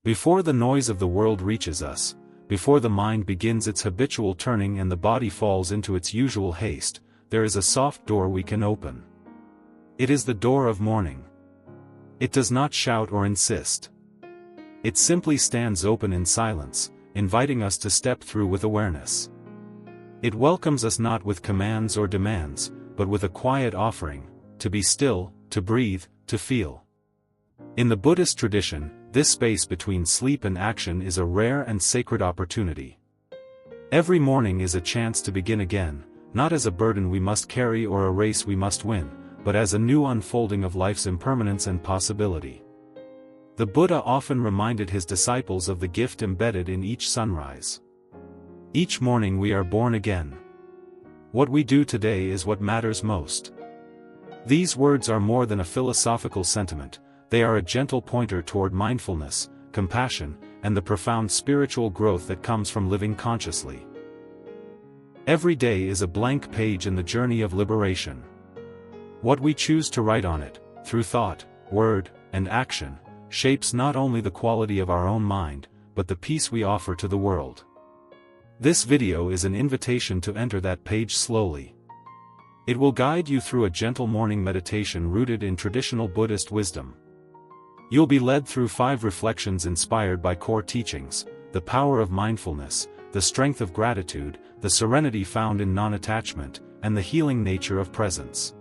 Before the noise of the world reaches us, before the mind begins its habitual turning and the body falls into its usual haste, there is a soft door we can open. It is the door of morning. It does not shout or insist. It simply stands open in silence, inviting us to step through with awareness. It welcomes us not with commands or demands, but with a quiet offering, to be still, to breathe, to feel. In the Buddhist tradition, this space between sleep and action is a rare and sacred opportunity. Every morning is a chance to begin again, not as a burden we must carry or a race we must win, but as a new unfolding of life's impermanence and possibility. The Buddha often reminded his disciples of the gift embedded in each sunrise. Each morning we are born again. What we do today is what matters most. These words are more than a philosophical sentiment, they are a gentle pointer toward mindfulness, compassion, and the profound spiritual growth that comes from living consciously. Every day is a blank page in the journey of liberation. What we choose to write on it, through thought, word, and action, shapes not only the quality of our own mind, but the peace we offer to the world. This video is an invitation to enter that page slowly. It will guide you through a gentle morning meditation rooted in traditional Buddhist wisdom. You'll be led through 5 reflections inspired by core teachings: the power of mindfulness, the strength of gratitude, the serenity found in non-attachment, and the healing nature of presence.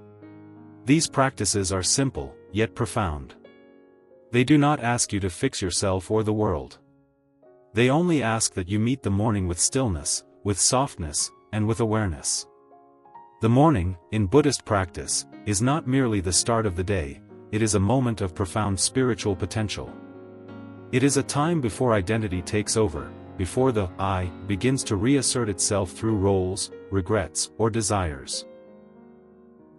These practices are simple, yet profound. They do not ask you to fix yourself or the world. They only ask that you meet the morning with stillness, with softness, and with awareness. The morning, in Buddhist practice, is not merely the start of the day, it is a moment of profound spiritual potential. It is a time before identity takes over, before the I begins to reassert itself through roles, regrets, or desires.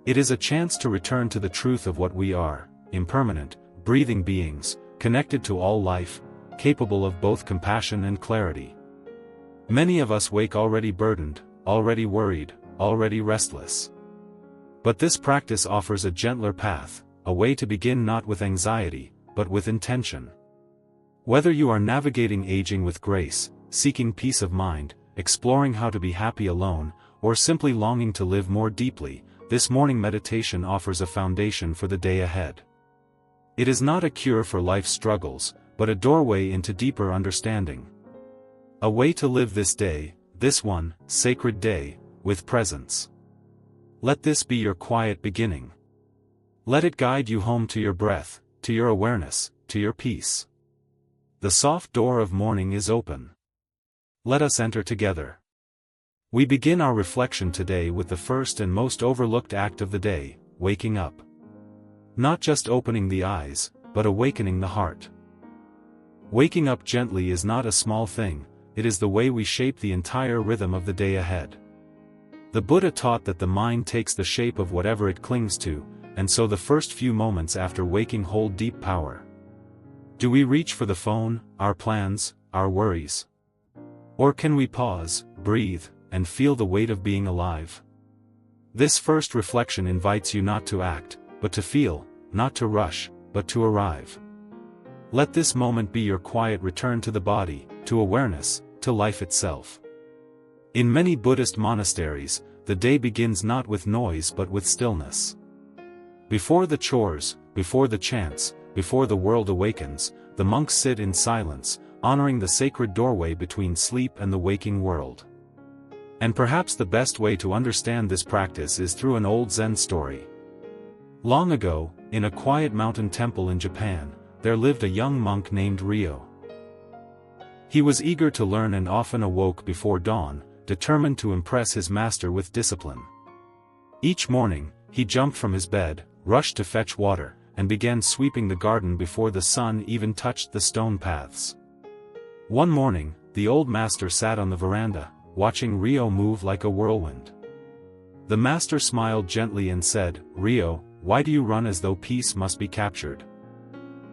It is a chance to return to the truth of what we are: impermanent, breathing beings, connected to all life, capable of both compassion and clarity. Many of us wake already burdened, already worried, already restless. But this practice offers a gentler path, a way to begin not with anxiety, but with intention. Whether you are navigating aging with grace, seeking peace of mind, exploring how to be happy alone, or simply longing to live more deeply, this morning meditation offers a foundation for the day ahead. It is not a cure for life's struggles, but a doorway into deeper understanding. A way to live this day, this one sacred day, with presence. Let this be your quiet beginning. Let it guide you home to your breath, to your awareness, to your peace. The soft door of morning is open. Let us enter together. We begin our reflection today with the first and most overlooked act of the day: waking up. Not just opening the eyes, but awakening the heart. Waking up gently is not a small thing, it is the way we shape the entire rhythm of the day ahead. The Buddha taught that the mind takes the shape of whatever it clings to, and so the first few moments after waking hold deep power. Do we reach for the phone, our plans, our worries? Or can we pause, breathe, and feel the weight of being alive? This first reflection invites you not to act, but to feel, not to rush, but to arrive. Let this moment be your quiet return to the body, to awareness, to life itself. In many Buddhist monasteries, the day begins not with noise but with stillness. Before the chores, before the chants, before the world awakens, the monks sit in silence, honoring the sacred doorway between sleep and the waking world. And perhaps the best way to understand this practice is through an old Zen story. Long ago, in a quiet mountain temple in Japan, there lived a young monk named Ryo. He was eager to learn and often awoke before dawn, determined to impress his master with discipline. Each morning, he jumped from his bed, rushed to fetch water, and began sweeping the garden before the sun even touched the stone paths. One morning, the old master sat on the veranda, watching Ryo move like a whirlwind. The master smiled gently and said, "Ryo, why do you run as though peace must be captured?"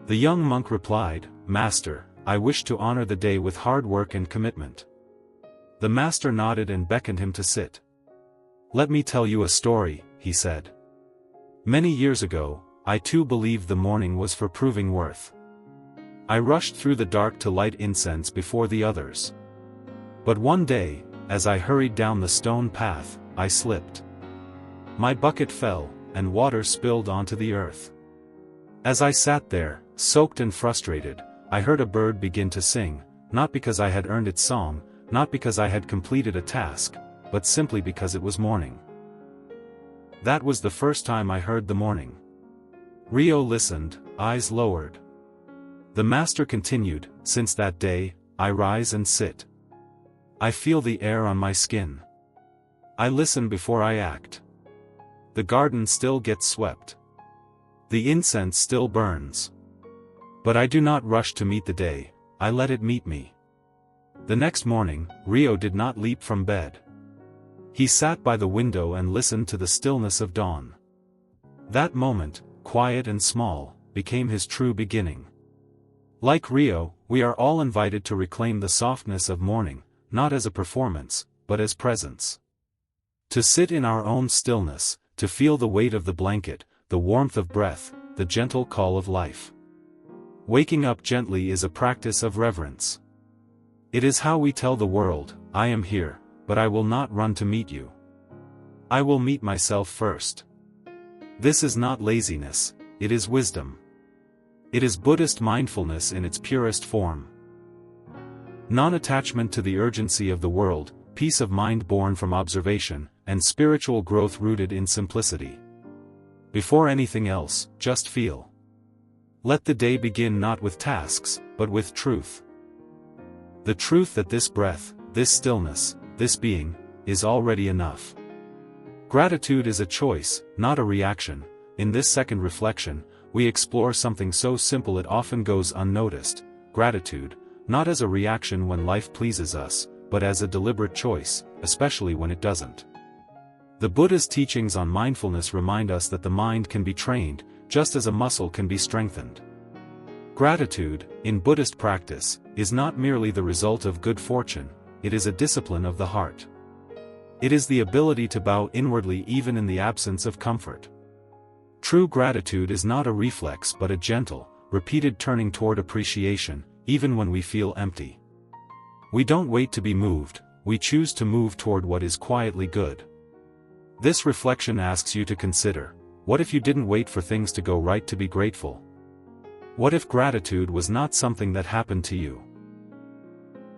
The young monk replied, "Master, I wish to honor the day with hard work and commitment." The master nodded and beckoned him to sit. "Let me tell you a story," he said. "Many years ago, I too believed the morning was for proving worth. I rushed through the dark to light incense before the others. But one day, as I hurried down the stone path, I slipped. My bucket fell, and water spilled onto the earth. As I sat there, soaked and frustrated, I heard a bird begin to sing, not because I had earned its song, not because I had completed a task, but simply because it was morning. That was the first time I heard the morning. Rio listened, eyes lowered. The master continued, "Since that day, I rise and sit. I feel the air on my skin. I listen before I act. The garden still gets swept. The incense still burns. But I do not rush to meet the day, I let it meet me." The next morning, Rio did not leap from bed. He sat by the window and listened to the stillness of dawn. That moment, quiet and small, became his true beginning. Like Rio, we are all invited to reclaim the softness of morning, not as a performance, but as presence. To sit in our own stillness, to feel the weight of the blanket, the warmth of breath, the gentle call of life. Waking up gently is a practice of reverence. It is how we tell the world, "I am here, but I will not run to meet you. I will meet myself first." This is not laziness, it is wisdom. It is Buddhist mindfulness in its purest form. Non-attachment to the urgency of the world, peace of mind born from observation, and spiritual growth rooted in simplicity. Before anything else, just feel. Let the day begin not with tasks, but with truth. The truth that this breath, this stillness, this being, is already enough. Gratitude is a choice, not a reaction. In this second reflection, we explore something so simple it often goes unnoticed: gratitude, not as a reaction when life pleases us, but as a deliberate choice, especially when it doesn't. The Buddha's teachings on mindfulness remind us that the mind can be trained, just as a muscle can be strengthened. Gratitude, in Buddhist practice, is not merely the result of good fortune, it is a discipline of the heart. It is the ability to bow inwardly even in the absence of comfort. True gratitude is not a reflex but a gentle, repeated turning toward appreciation, even when we feel empty. We don't wait to be moved, we choose to move toward what is quietly good. This reflection asks you to consider, what if you didn't wait for things to go right to be grateful? What if gratitude was not something that happened to you,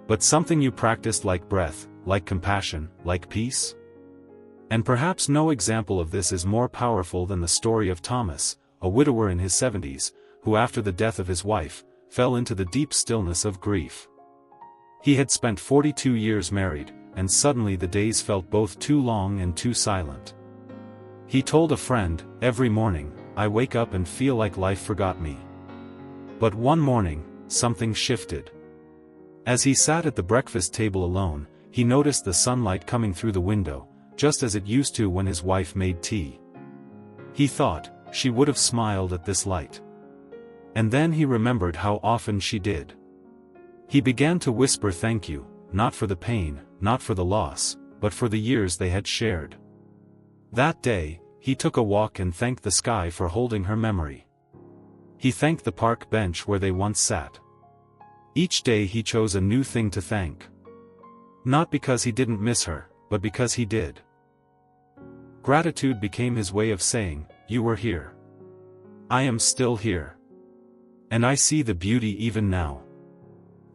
but something you practiced, like breath, like compassion, like peace? And perhaps no example of this is more powerful than the story of Thomas, a widower in his 70s, who after the death of his wife, fell into the deep stillness of grief. He had spent 42 years married, and suddenly the days felt both too long and too silent. He told a friend, "Every morning, I wake up and feel like life forgot me." But one morning, something shifted. As he sat at the breakfast table alone, he noticed the sunlight coming through the window, just as it used to when his wife made tea. He thought, she would have smiled at this light. And then he remembered how often she did. He began to whisper thank you, not for the pain, not for the loss, but for the years they had shared. That day, he took a walk and thanked the sky for holding her memory. He thanked the park bench where they once sat. Each day he chose a new thing to thank. Not because he didn't miss her, but because he did. Gratitude became his way of saying, "You were here. I am still here. And I see the beauty even now."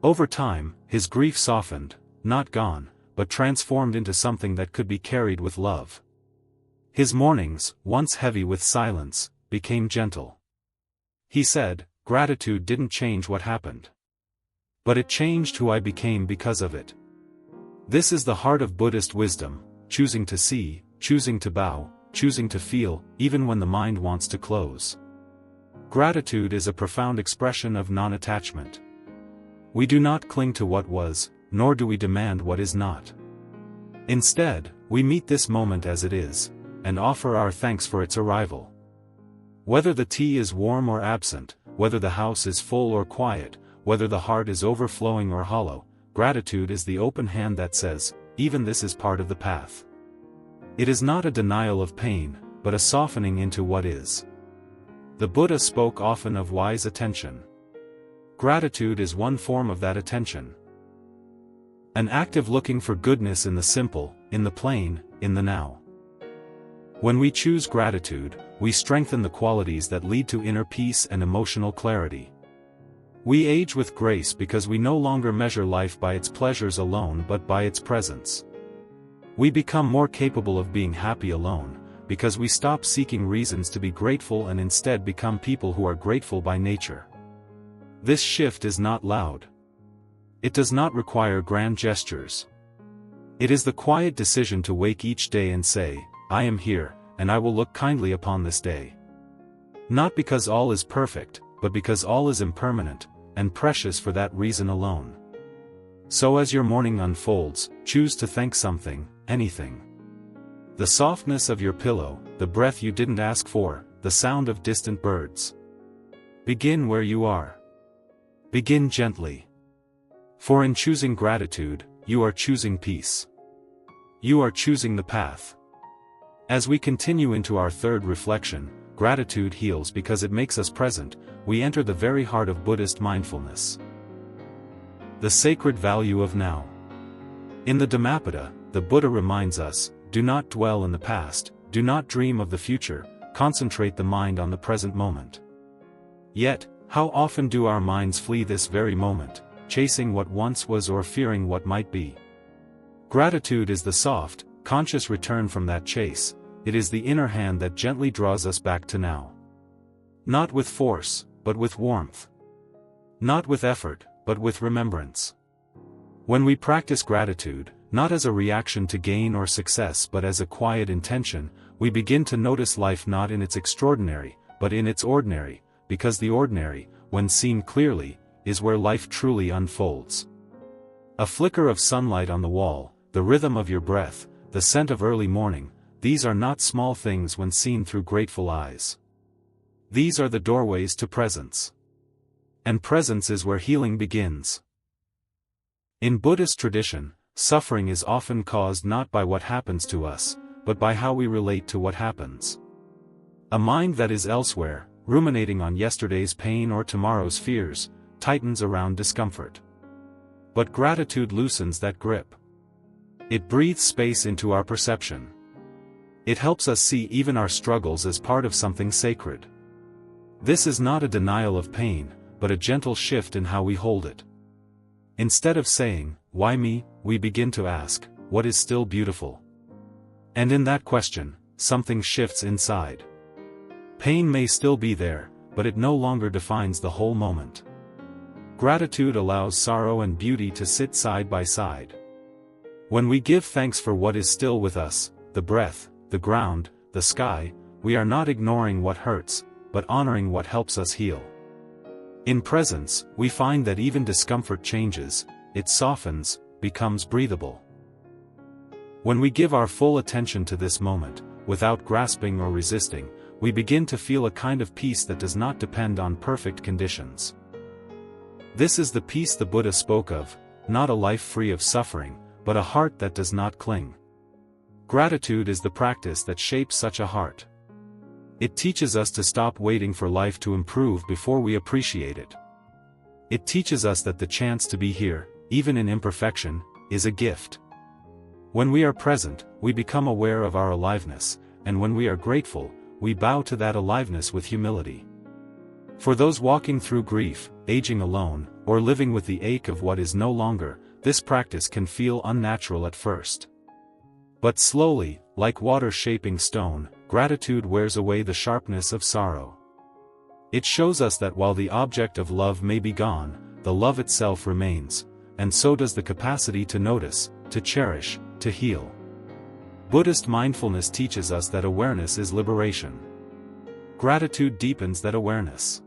Over time, his grief softened, not gone, but transformed into something that could be carried with love. His mornings, once heavy with silence, became gentle. He said, "Gratitude didn't change what happened. But it changed who I became because of it." This is the heart of Buddhist wisdom, choosing to see, choosing to bow, choosing to feel, even when the mind wants to close. Gratitude is a profound expression of non-attachment. We do not cling to what was, nor do we demand what is not. Instead, we meet this moment as it is, and offer our thanks for its arrival. Whether the tea is warm or absent, whether the house is full or quiet, whether the heart is overflowing or hollow, gratitude is the open hand that says, even this is part of the path. It is not a denial of pain, but a softening into what is. The Buddha spoke often of wise attention. gratitude is one form of that attention. An active looking for goodness in the simple, in the plain, in the now. When we choose gratitude, we strengthen the qualities that lead to inner peace and emotional clarity. We age with grace because we no longer measure life by its pleasures alone but by its presence. We become more capable of being happy alone, because we stop seeking reasons to be grateful and instead become people who are grateful by nature. This shift is not loud. It does not require grand gestures. It is the quiet decision to wake each day and say, I am here, and I will look kindly upon this day. Not because all is perfect, but because all is impermanent, and precious for that reason alone. So as your morning unfolds, choose to thank something, anything. The softness of your pillow, the breath you didn't ask for, the sound of distant birds. Begin where you are. Begin gently. For in choosing gratitude, you are choosing peace. You are choosing the path. As we continue into our third reflection, gratitude heals because it makes us present, we enter the very heart of Buddhist mindfulness. The sacred value of now. In the Dhammapada, the Buddha reminds us, do not dwell in the past, do not dream of the future, concentrate the mind on the present moment. Yet, how often do our minds flee this very moment, chasing what once was or fearing what might be? Gratitude is the soft, conscious return from that chase. It is the inner hand that gently draws us back to now. Not with force, but with warmth. Not with effort, but with remembrance. When we practice gratitude, not as a reaction to gain or success but as a quiet intention, we begin to notice life not in its extraordinary, but in its ordinary, because the ordinary, when seen clearly, is where life truly unfolds. A flicker of sunlight on the wall, the rhythm of your breath, the scent of early morning, these are not small things when seen through grateful eyes. These are the doorways to presence. And presence is where healing begins. In Buddhist tradition, suffering is often caused not by what happens to us, but by how we relate to what happens. A mind that is elsewhere, ruminating on yesterday's pain or tomorrow's fears, tightens around discomfort. But gratitude loosens that grip. It breathes space into our perception. It helps us see even our struggles as part of something sacred. This is not a denial of pain, but a gentle shift in how we hold it. Instead of saying, why me, we begin to ask, what is still beautiful? And in that question, something shifts inside. Pain may still be there, but it no longer defines the whole moment. Gratitude allows sorrow and beauty to sit side by side. When we give thanks for what is still with us, the breath, the ground, the sky, we are not ignoring what hurts, but honoring what helps us heal. In presence, we find that even discomfort changes, it softens, becomes breathable. When we give our full attention to this moment, without grasping or resisting, we begin to feel a kind of peace that does not depend on perfect conditions. This is the peace the Buddha spoke of, not a life free of suffering, but a heart that does not cling. Gratitude is the practice that shapes such a heart. It teaches us to stop waiting for life to improve before we appreciate it. It teaches us that the chance to be here, even in imperfection, is a gift. When we are present, we become aware of our aliveness, and when we are grateful, we bow to that aliveness with humility. For those walking through grief, aging alone, or living with the ache of what is no longer, this practice can feel unnatural at first. But slowly, like water shaping stone, gratitude wears away the sharpness of sorrow. It shows us that while the object of love may be gone, the love itself remains, and so does the capacity to notice, to cherish, to heal. Buddhist mindfulness teaches us that awareness is liberation. Gratitude deepens that awareness.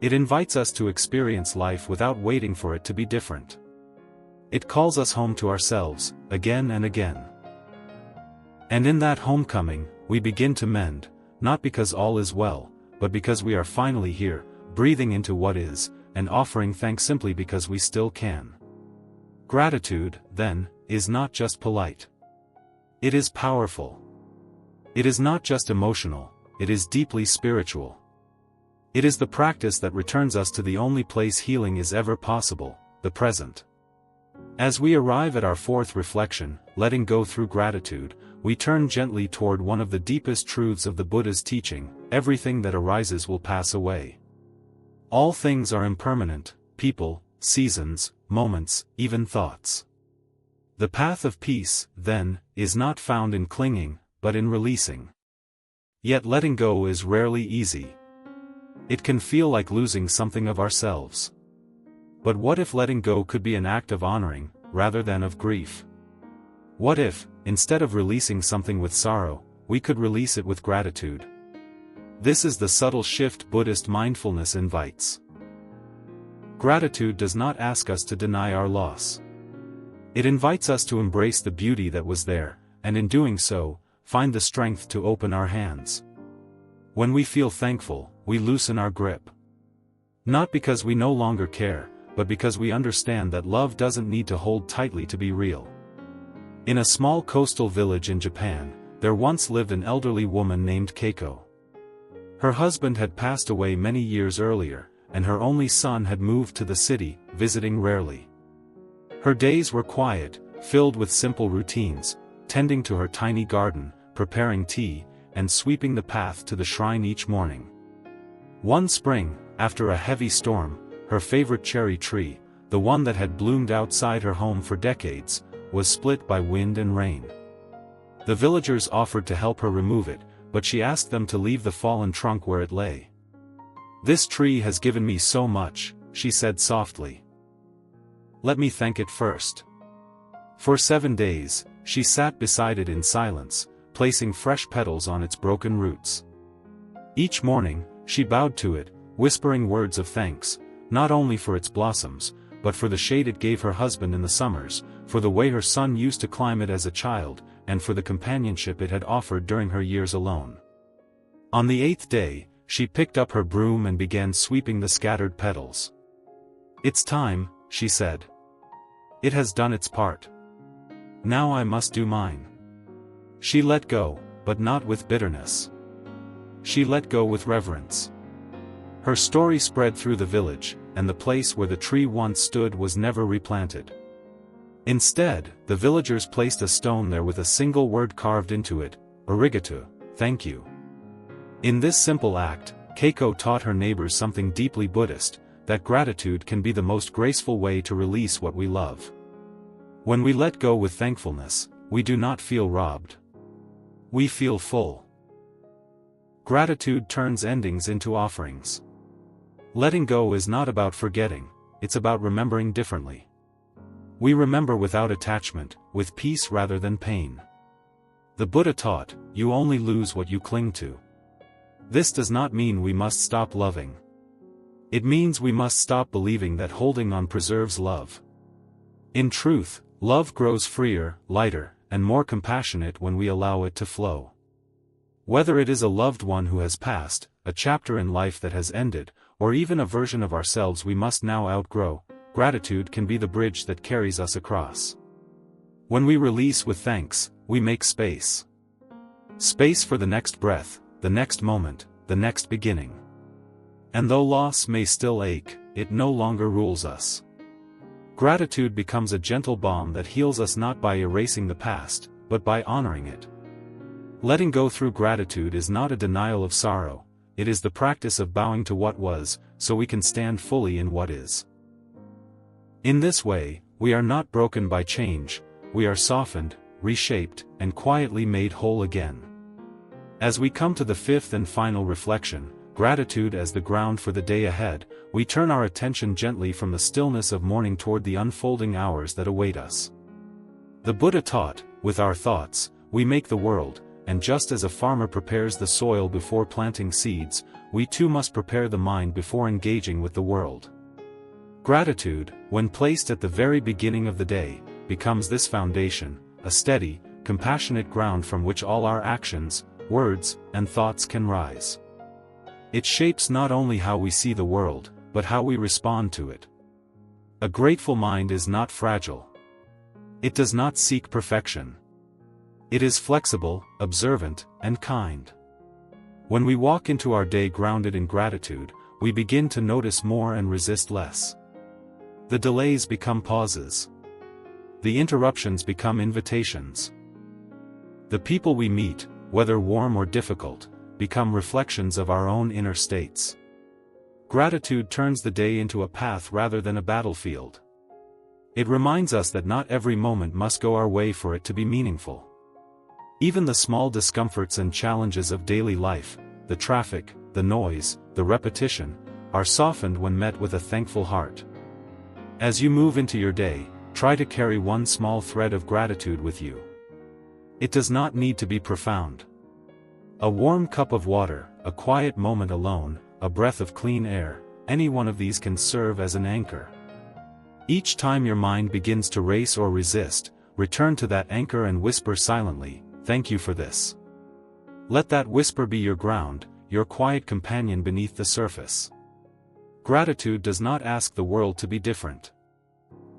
It invites us to experience life without waiting for it to be different. It calls us home to ourselves, again and again. And in that homecoming, we begin to mend, not because all is well, but because we are finally here, breathing into what is, and offering thanks simply because we still can. Gratitude, then, is not just polite. It is powerful. It is not just emotional, it is deeply spiritual. It is the practice that returns us to the only place healing is ever possible, the present. As we arrive at our fourth reflection, letting go through gratitude, we turn gently toward one of the deepest truths of the Buddha's teaching: everything that arises will pass away. All things are impermanent: people, seasons, moments, even thoughts. The path of peace, then, is not found in clinging, but in releasing. Yet letting go is rarely easy. It can feel like losing something of ourselves. But what if letting go could be an act of honoring, rather than of grief? What if, instead of releasing something with sorrow, we could release it with gratitude? This is the subtle shift Buddhist mindfulness invites. Gratitude does not ask us to deny our loss. It invites us to embrace the beauty that was there, and in doing so, find the strength to open our hands. When we feel thankful, we loosen our grip. Not because we no longer care, but because we understand that love doesn't need to hold tightly to be real. In a small coastal village in Japan, there once lived an elderly woman named Keiko. Her husband had passed away many years earlier, and her only son had moved to the city, visiting rarely. Her days were quiet, filled with simple routines, tending to her tiny garden, preparing tea, and sweeping the path to the shrine each morning. One spring, after a heavy storm, her favorite cherry tree, the one that had bloomed outside her home for decades, was split by wind and rain. The villagers offered to help her remove it, but she asked them to leave the fallen trunk where it lay. "This tree has given me so much," she said softly. "Let me thank it first." For 7 days, she sat beside it in silence, placing fresh petals on its broken roots. Each morning, she bowed to it, whispering words of thanks, not only for its blossoms, but for the shade it gave her husband in the summers, for the way her son used to climb it as a child, and for the companionship it had offered during her years alone. On the 8th day, she picked up her broom and began sweeping the scattered petals. "It's time," she said. "It has done its part. Now I must do mine." She let go, but not with bitterness. She let go with reverence. Her story spread through the village, and the place where the tree once stood was never replanted. Instead, the villagers placed a stone there with a single word carved into it: "Arigato, thank you." In this simple act, Keiko taught her neighbors something deeply Buddhist: that gratitude can be the most graceful way to release what we love. When we let go with thankfulness, we do not feel robbed. We feel full. Gratitude turns endings into offerings. Letting go is not about forgetting, it's about remembering differently. We remember without attachment, with peace rather than pain. The Buddha taught, "You only lose what you cling to." This does not mean we must stop loving. It means we must stop believing that holding on preserves love. In truth, love grows freer, lighter, and more compassionate when we allow it to flow. Whether it is a loved one who has passed, a chapter in life that has ended, or even a version of ourselves we must now outgrow, gratitude can be the bridge that carries us across. When we release with thanks, we make space. Space for the next breath, the next moment, the next beginning. And though loss may still ache, it no longer rules us. Gratitude becomes a gentle balm that heals us not by erasing the past, but by honoring it. Letting go through gratitude is not a denial of sorrow, it is the practice of bowing to what was, so we can stand fully in what is. In this way, we are not broken by change, we are softened, reshaped, and quietly made whole again. As we come to the fifth and final reflection, gratitude as the ground for the day ahead, we turn our attention gently from the stillness of morning toward the unfolding hours that await us. The Buddha taught, with our thoughts, we make the world, and just as a farmer prepares the soil before planting seeds, we too must prepare the mind before engaging with the world. Gratitude, when placed at the very beginning of the day, becomes this foundation, a steady, compassionate ground from which all our actions, words, and thoughts can rise. It shapes not only how we see the world, but how we respond to it. A grateful mind is not fragile. It does not seek perfection. It is flexible, observant, and kind. When we walk into our day grounded in gratitude, we begin to notice more and resist less. The delays become pauses. The interruptions become invitations. The people we meet, whether warm or difficult, become reflections of our own inner states. Gratitude turns the day into a path rather than a battlefield. It reminds us that not every moment must go our way for it to be meaningful. Even the small discomforts and challenges of daily life, the traffic, the noise, the repetition, are softened when met with a thankful heart. As you move into your day, try to carry one small thread of gratitude with you. It does not need to be profound. A warm cup of water, a quiet moment alone, a breath of clean air, any one of these can serve as an anchor. Each time your mind begins to race or resist, return to that anchor and whisper silently, "Thank you for this." Let that whisper be your ground, your quiet companion beneath the surface. Gratitude does not ask the world to be different.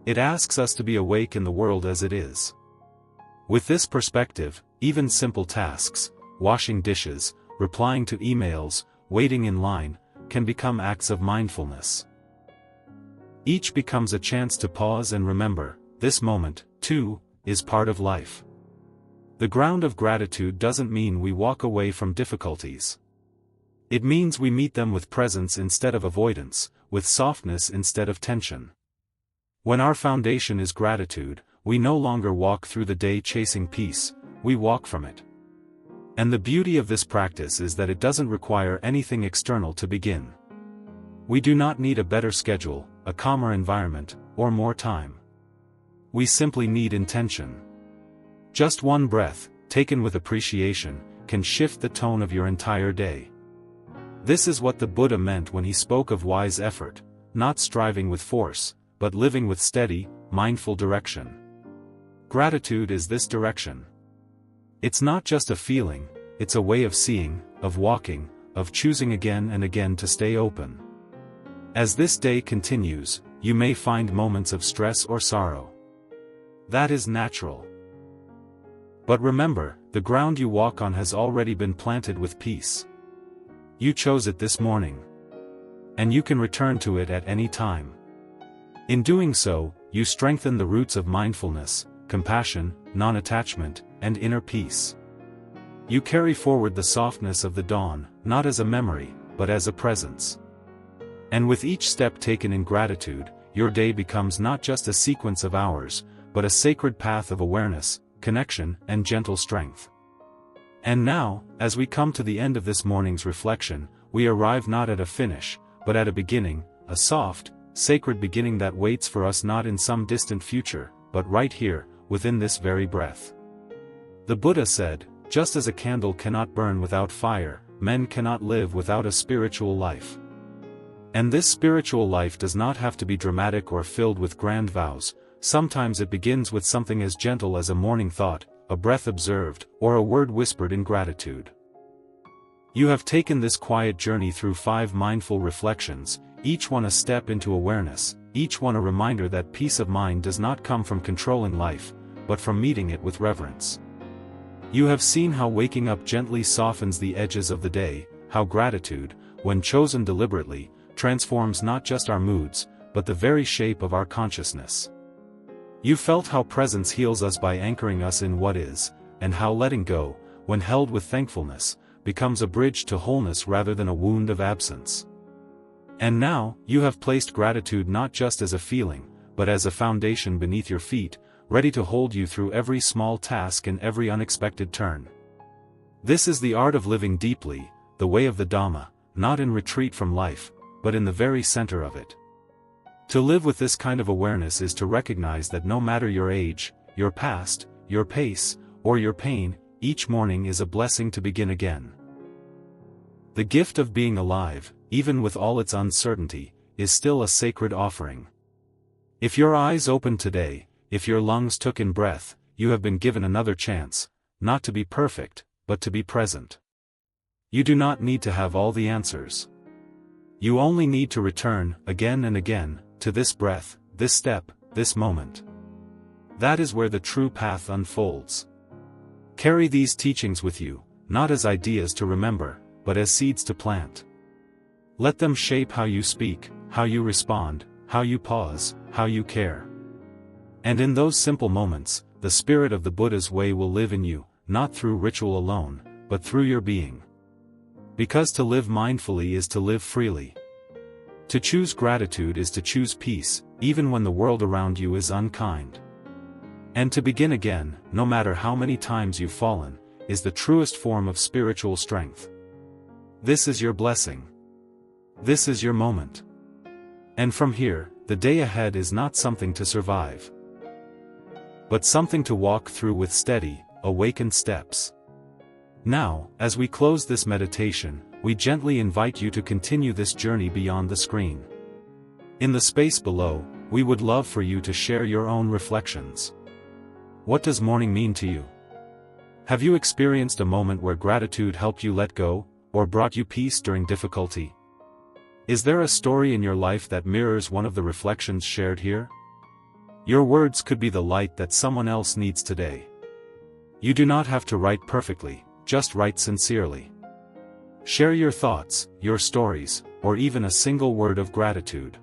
It asks us to be awake in the world as it is. With this perspective, even simple tasks, washing dishes, replying to emails, waiting in line, can become acts of mindfulness. Each becomes a chance to pause and remember, this moment, too, is part of life. The ground of gratitude doesn't mean we walk away from difficulties. It means we meet them with presence instead of avoidance, with softness instead of tension. When our foundation is gratitude, we no longer walk through the day chasing peace, we walk from it. And the beauty of this practice is that it doesn't require anything external to begin. We do not need a better schedule, a calmer environment, or more time. We simply need intention. Just one breath, taken with appreciation, can shift the tone of your entire day. This is what the Buddha meant when he spoke of wise effort, not striving with force, but living with steady, mindful direction. Gratitude is this direction. It's not just a feeling, it's a way of seeing, of walking, of choosing again and again to stay open. As this day continues, you may find moments of stress or sorrow. That is natural. But remember, the ground you walk on has already been planted with peace. You chose it this morning. And you can return to it at any time. In doing so, you strengthen the roots of mindfulness, compassion, non-attachment, and inner peace. You carry forward the softness of the dawn, not as a memory, but as a presence. And with each step taken in gratitude, your day becomes not just a sequence of hours, but a sacred path of awareness, connection, and gentle strength. And now, as we come to the end of this morning's reflection, we arrive not at a finish, but at a beginning, a soft, sacred beginning that waits for us not in some distant future, but right here, within this very breath. The Buddha said, "Just as a candle cannot burn without fire, men cannot live without a spiritual life." And this spiritual life does not have to be dramatic or filled with grand vows. Sometimes it begins with something as gentle as a morning thought, a breath observed, or a word whispered in gratitude. You have taken this quiet journey through 5 mindful reflections, each one a step into awareness, each one a reminder that peace of mind does not come from controlling life, but from meeting it with reverence. You have seen how waking up gently softens the edges of the day, how gratitude, when chosen deliberately, transforms not just our moods, but the very shape of our consciousness. You felt how presence heals us by anchoring us in what is, and how letting go, when held with thankfulness, becomes a bridge to wholeness rather than a wound of absence. And now, you have placed gratitude not just as a feeling, but as a foundation beneath your feet, ready to hold you through every small task and every unexpected turn. This is the art of living deeply, the way of the Dhamma, not in retreat from life, but in the very center of it. To live with this kind of awareness is to recognize that no matter your age, your past, your pace, or your pain, each morning is a blessing to begin again. The gift of being alive, even with all its uncertainty, is still a sacred offering. If your eyes open today, if your lungs took in breath, you have been given another chance, not to be perfect, but to be present. You do not need to have all the answers. You only need to return, again and again, to this breath, this step, this moment. That is where the true path unfolds. Carry these teachings with you, not as ideas to remember, but as seeds to plant. Let them shape how you speak, how you respond, how you pause, how you care. And in those simple moments, the spirit of the Buddha's way will live in you, not through ritual alone, but through your being. Because to live mindfully is to live freely. To choose gratitude is to choose peace, even when the world around you is unkind. And to begin again, no matter how many times you've fallen, is the truest form of spiritual strength. This is your blessing. This is your moment. And from here, the day ahead is not something to survive, but something to walk through with steady, awakened steps. Now, as we close this meditation, we gently invite you to continue this journey beyond the screen. In the space below, we would love for you to share your own reflections. What does morning mean to you? Have you experienced a moment where gratitude helped you let go, or brought you peace during difficulty? Is there a story in your life that mirrors one of the reflections shared here? Your words could be the light that someone else needs today. You do not have to write perfectly, just write sincerely. Share your thoughts, your stories, or even a single word of gratitude.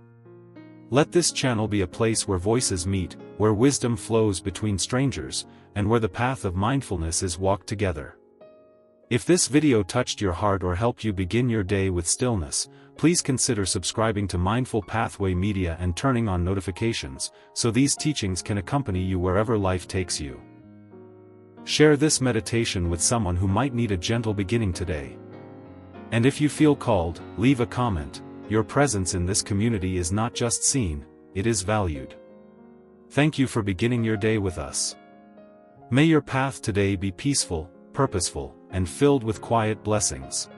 Let this channel be a place where voices meet, where wisdom flows between strangers, and where the path of mindfulness is walked together. If this video touched your heart or helped you begin your day with stillness, please consider subscribing to Mindful Pathway Media and turning on notifications, so these teachings can accompany you wherever life takes you. Share this meditation with someone who might need a gentle beginning today. And if you feel called, leave a comment. Your presence in this community is not just seen, it is valued. Thank you for beginning your day with us. May your path today be peaceful, purposeful, and filled with quiet blessings.